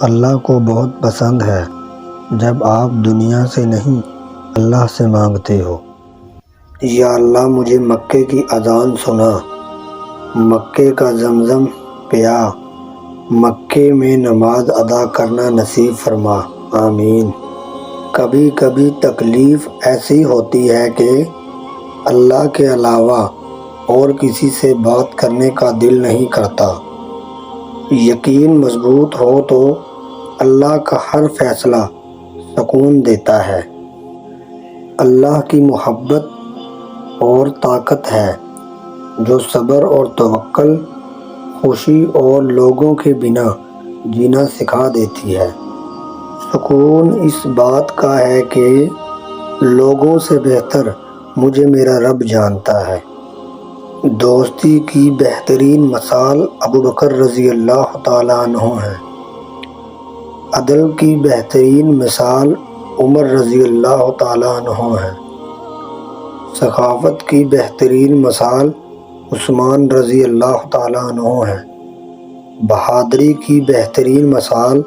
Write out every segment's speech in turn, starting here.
اللہ کو بہت پسند ہے جب آپ دنیا سے نہیں اللہ سے مانگتے ہو۔ یا اللہ مجھے مکے کی اذان سنا، مکے کا زمزم پیا، مکے میں نماز ادا کرنا نصیب فرما، آمین۔ کبھی کبھی تکلیف ایسی ہوتی ہے کہ اللہ کے علاوہ اور کسی سے بات کرنے کا دل نہیں کرتا۔ یقین مضبوط ہو تو اللہ کا ہر فیصلہ سکون دیتا ہے۔ اللہ کی محبت اور طاقت ہے جو صبر اور توکل، خوشی اور لوگوں کے بنا جینا سکھا دیتی ہے۔ سکون اس بات کا ہے کہ لوگوں سے بہتر مجھے میرا رب جانتا ہے۔ دوستی کی بہترین مثال ابوبکر رضی اللہ تعالیٰ عنہ ہے۔ عدل کی بہترین مثال عمر رضی اللہ تعالیٰ عنہ ہے۔ سخاوت کی بہترین مثال عثمان رضی اللہ تعالیٰ عنہ ہے۔ بہادری کی بہترین مثال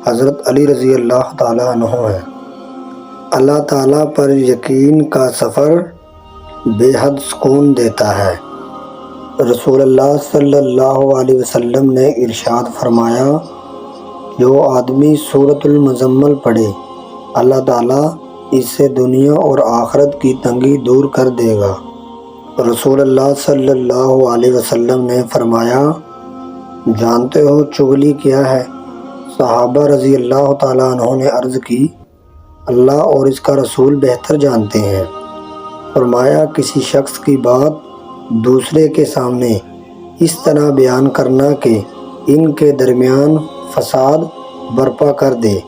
حضرت علی رضی اللہ تعالیٰ عنہ ہے۔ اللہ تعالیٰ پر یقین کا سفر بے حد سکون دیتا ہے۔ رسول اللہ صلی اللہ علیہ وسلم نے ارشاد فرمایا، جو آدمی سورۃ المزمل پڑھے اللہ تعالیٰ اس سے دنیا اور آخرت کی تنگی دور کر دے گا۔ رسول اللہ صلی اللہ علیہ وسلم نے فرمایا، جانتے ہو چغلی کیا ہے؟ صحابہ رضی اللہ تعالیٰ عنہ نے عرض کی، اللہ اور اس کا رسول بہتر جانتے ہیں۔ فرمایا، کسی شخص کی بات دوسرے کے سامنے اس طرح بیان کرنا کہ ان کے درمیان فساد برپا کر دے